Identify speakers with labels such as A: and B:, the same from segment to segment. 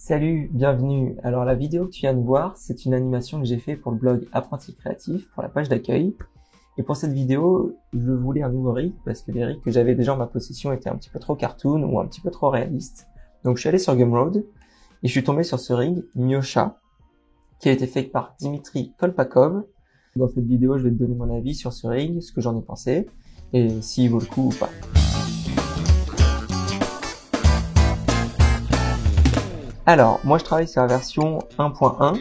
A: Salut, bienvenue. Alors la vidéo que tu viens de voir, c'est une animation que j'ai fait pour le blog Apprenti Créatif, pour la page d'accueil. Et pour cette vidéo, je voulais un nouveau rig, parce que les rigs que j'avais déjà en ma possession étaient un petit peu trop cartoon ou un petit peu trop réalistes. Donc je suis allé sur Gumroad, et je suis tombé sur ce rig, Miosha, qui a été fait par Dimitri Kolpakov. Dans cette vidéo, je vais te donner mon avis sur ce rig, ce que j'en ai pensé, et s'il vaut le coup ou pas. Alors, moi je travaille sur la version 1.1.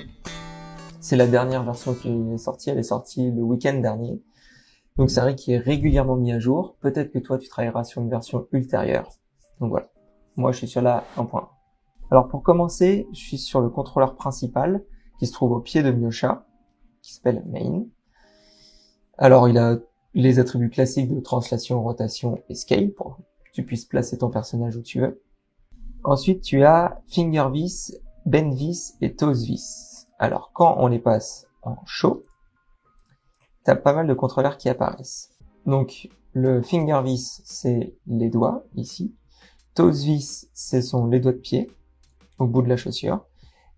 A: C'est la dernière version qui est sortie, elle est sortie le week-end dernier. Donc c'est un rig qui est régulièrement mis à jour. Peut-être que toi tu travailleras sur une version ultérieure. Donc voilà, moi je suis sur la 1.1. Alors pour commencer, je suis sur le contrôleur principal qui se trouve au pied de Miosha, qui s'appelle Main. Alors il a les attributs classiques de translation, rotation et scale pour que tu puisses placer ton personnage où tu veux. Ensuite, tu as Fingervis, Bendvis et Toesvis. Alors, quand on les passe en show, tu as pas mal de contrôleurs qui apparaissent. Donc, le Fingervis, c'est les doigts, ici. Toesvis, ce sont les doigts de pied, au bout de la chaussure.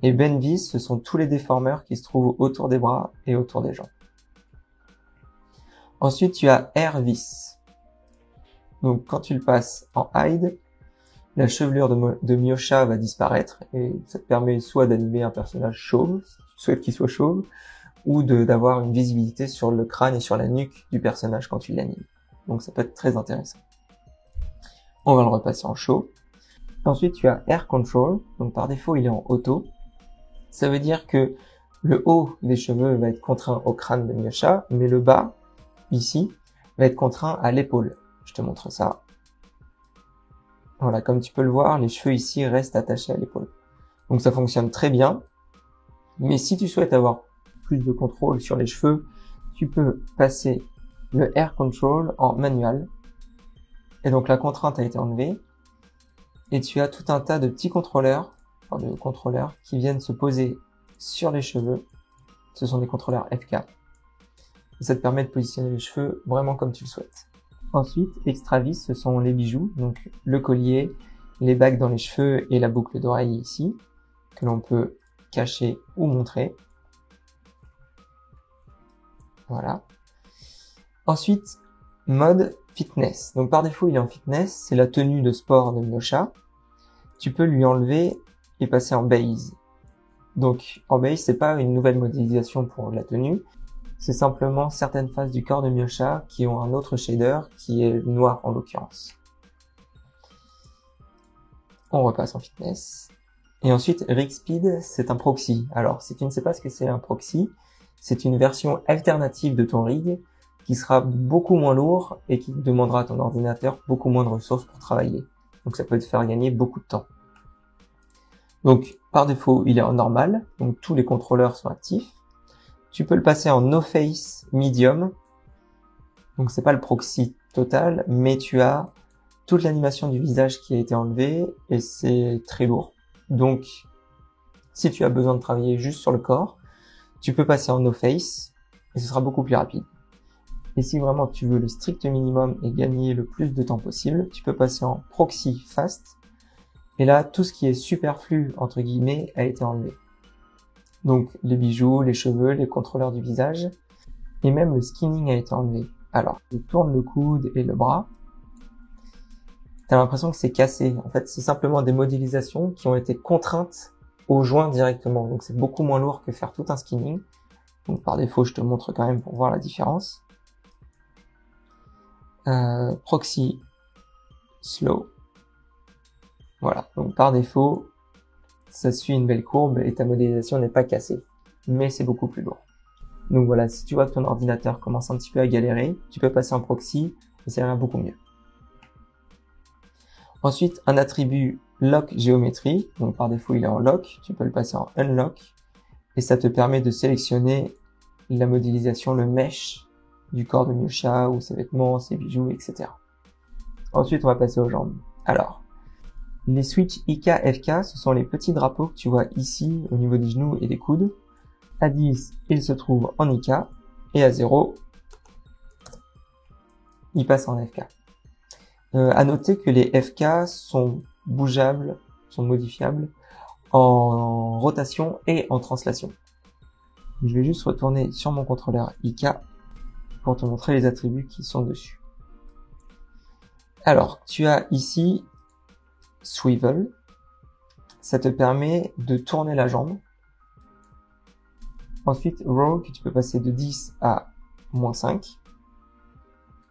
A: Et Bendvis, ce sont tous les déformeurs qui se trouvent autour des bras et autour des jambes. Ensuite, tu as Airvis. Donc, quand tu le passes en hide, la chevelure de Miosha va disparaître et ça te permet soit d'animer un personnage chauve, si tu souhaites qu'il soit chauve, ou d'avoir une visibilité sur le crâne et sur la nuque du personnage quand tu l'animes. Donc ça peut être très intéressant. On va le repasser en show. Ensuite tu as Air Control, donc par défaut il est en auto. Ça veut dire que le haut des cheveux va être contraint au crâne de Miosha, mais le bas, ici, va être contraint à l'épaule. Je te montre ça. Voilà, comme tu peux le voir, les cheveux ici restent attachés à l'épaule. Donc ça fonctionne très bien. Mais si tu souhaites avoir plus de contrôle sur les cheveux, tu peux passer le Air Control en manual. Et donc la contrainte a été enlevée. Et tu as tout un tas de petits contrôleurs, qui viennent se poser sur les cheveux. Ce sont des contrôleurs FK. Et ça te permet de positionner les cheveux vraiment comme tu le souhaites. Ensuite, Extravis, ce sont les bijoux, donc le collier, les bagues dans les cheveux et la boucle d'oreille ici, que l'on peut cacher ou montrer. Voilà. Ensuite, mode fitness. Donc par défaut, il est en fitness, c'est la tenue de sport de Miosha. Tu peux lui enlever et passer en base. Donc en base, c'est pas une nouvelle modélisation pour la tenue. C'est simplement certaines faces du corps de Miosha qui ont un autre shader qui est noir en l'occurrence. On repasse en fitness. Et ensuite, Rig Speed, c'est un proxy. Alors, si tu ne sais pas ce que c'est un proxy, c'est une version alternative de ton rig qui sera beaucoup moins lourd et qui demandera à ton ordinateur beaucoup moins de ressources pour travailler. Donc ça peut te faire gagner beaucoup de temps. Donc, par défaut, il est en normal, donc tous les contrôleurs sont actifs. Tu peux le passer en no face medium. Donc c'est pas le proxy total, mais tu as toute l'animation du visage qui a été enlevée et c'est très lourd. Donc si tu as besoin de travailler juste sur le corps, tu peux passer en no face et ce sera beaucoup plus rapide. Et si vraiment tu veux le strict minimum et gagner le plus de temps possible, tu peux passer en proxy fast. Et là, tout ce qui est superflu, entre guillemets, a été enlevé. Donc les bijoux, les cheveux, les contrôleurs du visage, et même le skinning a été enlevé. Alors, tu tournes le coude et le bras, t'as l'impression que c'est cassé. En fait, c'est simplement des modélisations qui ont été contraintes au joint directement. Donc c'est beaucoup moins lourd que faire tout un skinning. Donc par défaut, je te montre quand même pour voir la différence. Proxy slow. Voilà, donc par défaut, ça suit une belle courbe et ta modélisation n'est pas cassée, mais c'est beaucoup plus lourd. Donc voilà, si tu vois que ton ordinateur commence un petit peu à galérer, tu peux passer en proxy et ça ira beaucoup mieux. Ensuite, un attribut lock géométrie, donc par défaut il est en lock, tu peux le passer en unlock et ça te permet de sélectionner la modélisation, le mesh du corps de Miosha ou ses vêtements, ses bijoux, etc. Ensuite, on va passer aux jambes. Alors, les switches IK-FK, ce sont les petits drapeaux que tu vois ici au niveau des genoux et des coudes. À 10, ils se trouvent en IK et à 0, ils passent en FK. À noter que les FK sont bougeables, sont modifiables en rotation et en translation. Je vais juste retourner sur mon contrôleur IK pour te montrer les attributs qui sont dessus. Alors, tu as ici Swivel. Ça te permet de tourner la jambe. Ensuite, Roll, que tu peux passer de 10 à -5.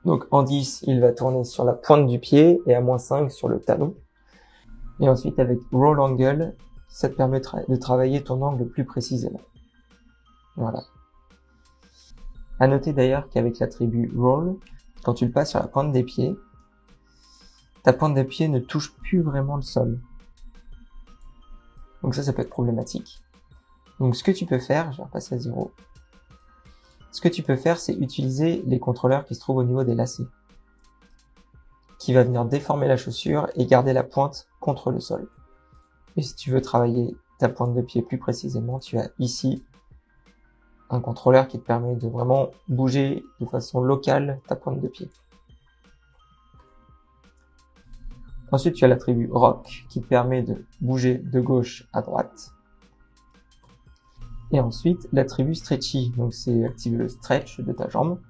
A: Donc, en 10, il va tourner sur la pointe du pied et à -5 sur le talon. Et ensuite, avec Roll Angle, ça te permet de travailler ton angle plus précisément. Voilà. À noter d'ailleurs qu'avec l'attribut Roll, quand tu le passes sur la pointe des pieds, ta pointe des pieds ne touche plus vraiment le sol. Donc ça peut être problématique. Donc ce que tu peux faire, je vais repasser à 0. Ce que tu peux faire, c'est utiliser les contrôleurs qui se trouvent au niveau des lacets, qui va venir déformer la chaussure et garder la pointe contre le sol. Et si tu veux travailler ta pointe de pied plus précisément, tu as ici un contrôleur qui te permet de vraiment bouger de façon locale ta pointe de pied. Ensuite, tu as l'attribut Rock qui te permet de bouger de gauche à droite. Et ensuite, l'attribut Stretchy, donc c'est activer le stretch de ta jambe.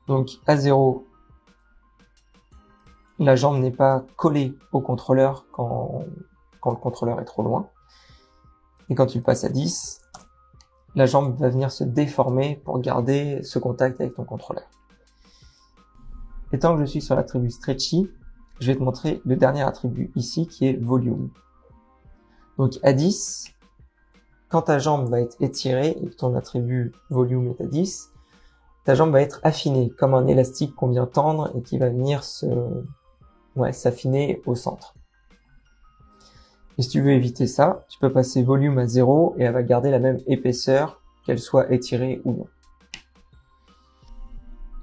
A: Donc à 0, la jambe n'est pas collée au contrôleur quand le contrôleur est trop loin. Et quand tu passes à 10, la jambe va venir se déformer pour garder ce contact avec ton contrôleur. Et tant que je suis sur l'attribut Stretchy, je vais te montrer le dernier attribut ici qui est Volume. Donc à 10, quand ta jambe va être étirée et que ton attribut Volume est à 10, ta jambe va être affinée comme un élastique qu'on vient tendre et qui va venir s'affiner au centre. Et si tu veux éviter ça, tu peux passer Volume à 0 et elle va garder la même épaisseur qu'elle soit étirée ou non.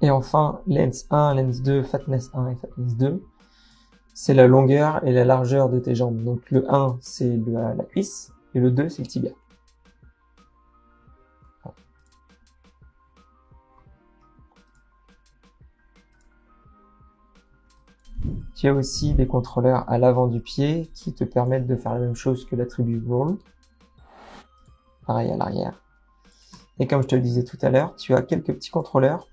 A: Et enfin, Length 1, Length 2, Fatness 1 et Fatness 2, c'est la longueur et la largeur de tes jambes. Donc le 1, c'est la cuisse, et le 2, c'est le tibia. Tu as aussi des contrôleurs à l'avant du pied qui te permettent de faire la même chose que l'attribut Roll. Pareil à l'arrière. Et comme je te le disais tout à l'heure, tu as quelques petits contrôleurs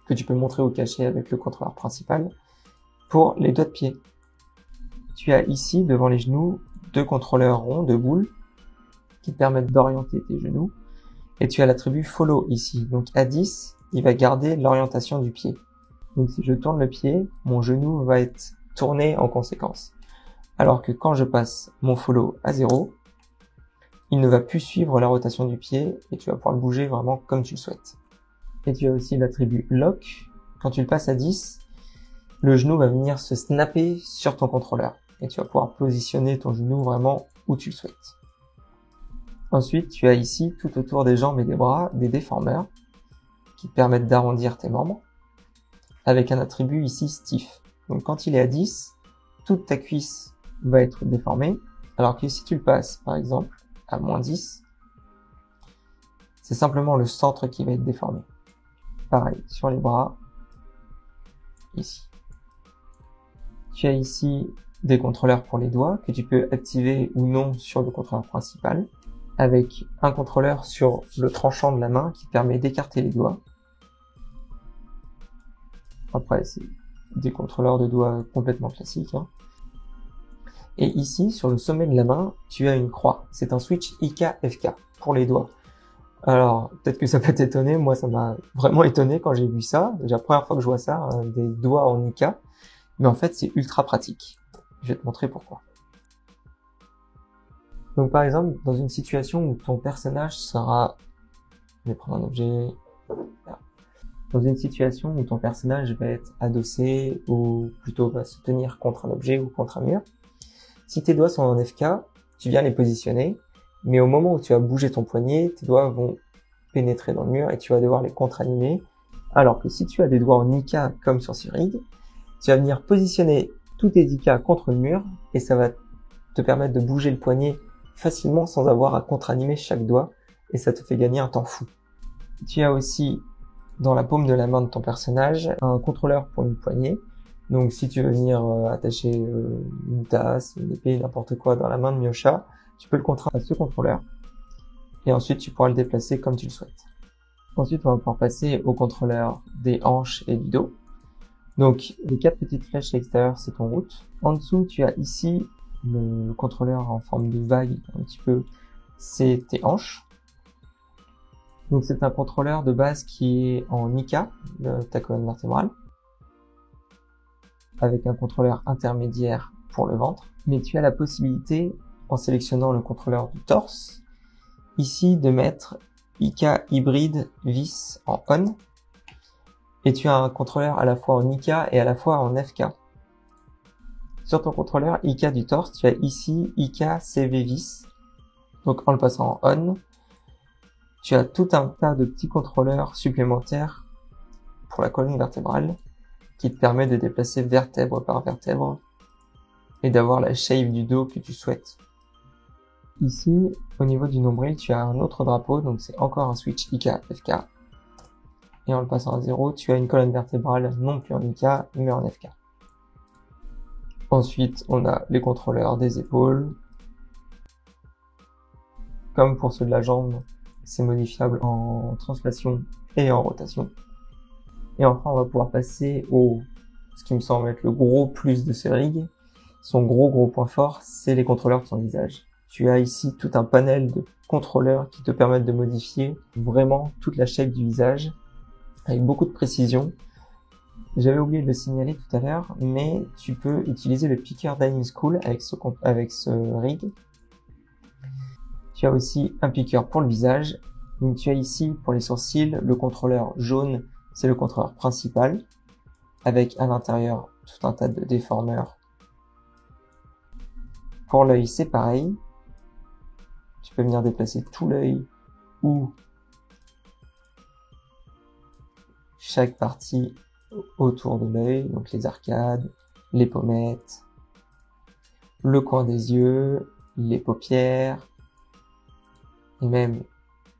A: que tu peux montrer au cachet avec le contrôleur principal pour les doigts de pied. Tu as ici, devant les genoux, deux contrôleurs ronds, deux boules, qui te permettent d'orienter tes genoux. Et tu as l'attribut Follow ici. Donc à 10, il va garder l'orientation du pied. Donc si je tourne le pied, mon genou va être tourné en conséquence. Alors que quand je passe mon Follow à 0, il ne va plus suivre la rotation du pied et tu vas pouvoir le bouger vraiment comme tu le souhaites. Et tu as aussi l'attribut Lock. Quand tu le passes à 10, le genou va venir se snapper sur ton contrôleur. Et tu vas pouvoir positionner ton genou vraiment où tu le souhaites. Ensuite, tu as ici, tout autour des jambes et des bras, des déformeurs qui te permettent d'arrondir tes membres avec un attribut ici Stiff. Donc quand il est à 10, toute ta cuisse va être déformée, alors que si tu le passes, par exemple, à -10, c'est simplement le centre qui va être déformé. Pareil, sur les bras, ici. Tu as ici des contrôleurs pour les doigts que tu peux activer ou non sur le contrôleur principal, avec un contrôleur sur le tranchant de la main qui permet d'écarter les doigts. Après, c'est des contrôleurs de doigts complètement classiques. Et ici, sur le sommet de la main, tu as une croix. C'est un switch IK-FK pour les doigts. Alors, peut-être que ça peut t'étonner. Moi, ça m'a vraiment étonné quand j'ai vu ça. C'est déjà la première fois que je vois ça, des doigts en IK. Mais en fait, c'est ultra pratique. Je vais te montrer pourquoi. Donc, par exemple, dans une situation où ton personnage sera... Je vais prendre un objet... Là. Dans une situation où ton personnage va être adossé ou plutôt va se tenir contre un objet ou contre un mur, si tes doigts sont en FK, tu viens les positionner, mais au moment où tu vas bouger ton poignet, tes doigts vont pénétrer dans le mur et tu vas devoir les contre-animer. Alors que si tu as des doigts en IK comme sur Sirig, tu vas venir positionner tous tes IK contre le mur et ça va te permettre de bouger le poignet facilement sans avoir à contre-animer chaque doigt et ça te fait gagner un temps fou. Tu as aussi dans la paume de la main de ton personnage un contrôleur pour une poignée Donc si tu veux venir attacher une tasse, une épée, n'importe quoi dans la main de Miosha, tu peux le contraindre à ce contrôleur. Et ensuite tu pourras le déplacer comme tu le souhaites. Ensuite on va pouvoir passer au contrôleur des hanches et du dos. Donc les 4 petites flèches à l'extérieur c'est ton route. En dessous tu as ici le contrôleur en forme de vague un petit peu, c'est tes hanches. Donc c'est un contrôleur de base qui est en Ika, ta colonne vertébrale, avec un contrôleur intermédiaire pour le ventre. Mais tu as la possibilité, en sélectionnant le contrôleur du torse, ici de mettre Ika hybride vis en on. Et tu as un contrôleur à la fois en Ika et à la fois en FK. Sur ton contrôleur Ika du torse, tu as ici Ika CV vis. Donc en le passant en on, tu as tout un tas de petits contrôleurs supplémentaires pour la colonne vertébrale qui te permet de déplacer vertèbre par vertèbre et d'avoir la shape du dos que tu souhaites. Ici, au niveau du nombril, tu as un autre drapeau, donc c'est encore un switch IK FK. Et en le passant à 0, tu as une colonne vertébrale non plus en IK, mais en FK. Ensuite, on a les contrôleurs des épaules. Comme pour ceux de la jambe, c'est modifiable en translation et en rotation. Et enfin, on va pouvoir passer au, ce qui me semble être le gros plus de ce rig. Son gros point fort, c'est les contrôleurs de son visage. Tu as ici tout un panel de contrôleurs qui te permettent de modifier vraiment toute la shape du visage avec beaucoup de précision. J'avais oublié de le signaler tout à l'heure, mais tu peux utiliser le picker Dining School avec ce rig. Tu as aussi un picker pour le visage. Donc tu as ici pour les sourcils le contrôleur jaune, c'est le contrôleur principal, avec à l'intérieur tout un tas de déformeurs. Pour l'œil c'est pareil. Tu peux venir déplacer tout l'œil ou chaque partie autour de l'œil, donc les arcades, les pommettes, le coin des yeux, les paupières, et même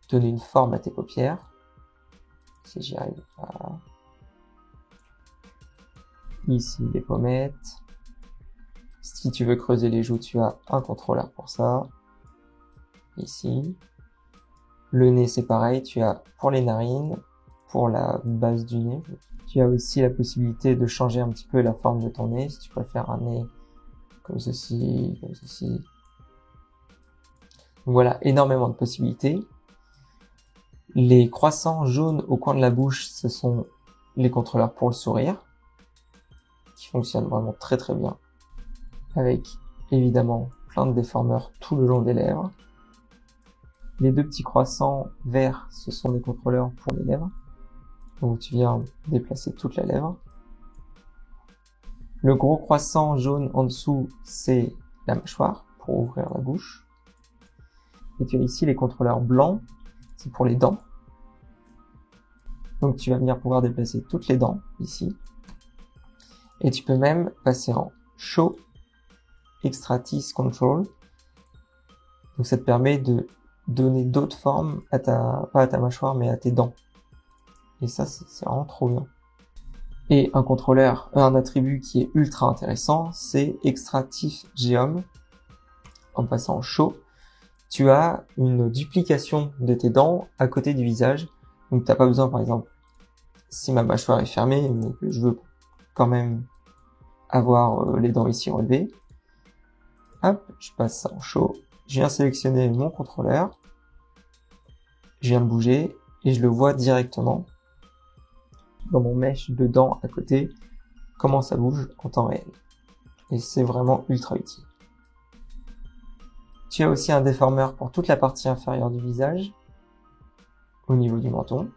A: donner une forme à tes paupières, si j'y arrive pas. Ici les pommettes. Si tu veux creuser les joues, tu as un contrôleur pour ça. Ici. Le nez c'est pareil, tu as pour les narines, pour la base du nez. Tu as aussi la possibilité de changer un petit peu la forme de ton nez, si tu préfères un nez comme ceci, comme ceci. Voilà, énormément de possibilités. Les croissants jaunes au coin de la bouche, ce sont les contrôleurs pour le sourire, qui fonctionnent vraiment très bien, avec évidemment plein de déformeurs tout le long des lèvres. Les deux petits croissants verts, ce sont des contrôleurs pour les lèvres, donc tu viens déplacer toute la lèvre. Le gros croissant jaune en dessous, c'est la mâchoire, pour ouvrir la bouche. Et tu as ici les contrôleurs blancs, c'est pour les dents. Donc tu vas venir pouvoir déplacer toutes les dents, ici. Et tu peux même passer en Show Extra-Teeth Control. Donc ça te permet de donner d'autres formes à pas à ta mâchoire, mais à tes dents. Et ça, c'est vraiment trop bien. Et un attribut qui est ultra intéressant, c'est Extra-Teeth Geom. En passant en Show, tu as une duplication de tes dents à côté du visage. Donc t'as pas besoin, par exemple, si ma mâchoire est fermée, mais que je veux quand même avoir les dents ici relevées. Hop, je passe ça en Show. Je viens sélectionner mon contrôleur. Je viens le bouger et je le vois directement dans mon mesh de dents à côté, comment ça bouge en temps réel. Et c'est vraiment ultra utile. Tu as aussi un déformeur pour toute la partie inférieure du visage, au niveau du menton.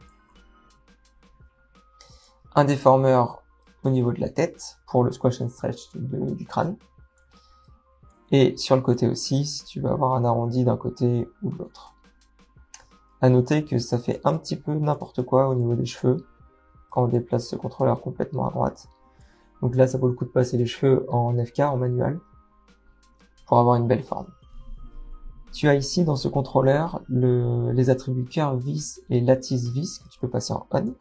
A: Un déformeur au niveau de la tête, pour le squash and stretch du crâne. Et sur le côté aussi, si tu veux avoir un arrondi d'un côté ou de l'autre. À noter que ça fait un petit peu n'importe quoi au niveau des cheveux, quand on déplace ce contrôleur complètement à droite. Donc là, ça vaut le coup de passer les cheveux en FK, en manuel, pour avoir une belle forme. Tu as ici dans ce contrôleur les attributs Curve Vis et Lattice Vis que tu peux passer en On.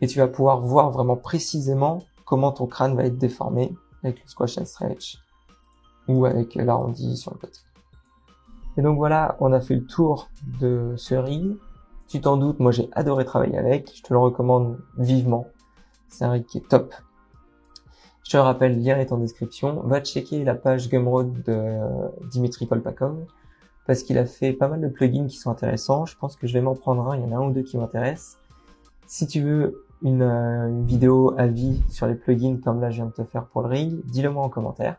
A: Et tu vas pouvoir voir vraiment précisément comment ton crâne va être déformé avec le squash and stretch ou avec l'arrondi sur le côté. Et donc voilà, on a fait le tour de ce rig. Tu t'en doutes, moi j'ai adoré travailler avec, je te le recommande vivement. C'est un rig qui est top. Je te le rappelle, le lien est en description. Va checker la page Gumroad de Dimitri Kolpakov parce qu'il a fait pas mal de plugins qui sont intéressants. Je pense que je vais m'en prendre un, il y en a un ou deux qui m'intéressent. Si tu veux une vidéo avis sur les plugins comme là je viens de te faire pour le rig, dis-le moi en commentaire.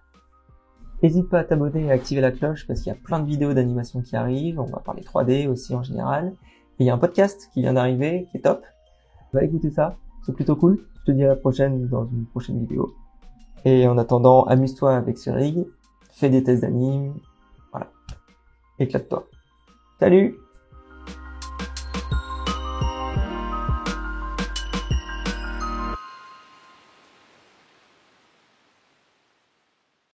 A: N'hésite pas à t'abonner et à activer la cloche parce qu'il y a plein de vidéos d'animation qui arrivent. On va parler 3D aussi en général. Et il y a un podcast qui vient d'arriver, qui est top. Va écouter ça, c'est plutôt cool. Je te dis à la prochaine dans une prochaine vidéo. Et en attendant, amuse-toi avec ce rig, fais des tests d'anime, voilà. Éclate-toi. Salut!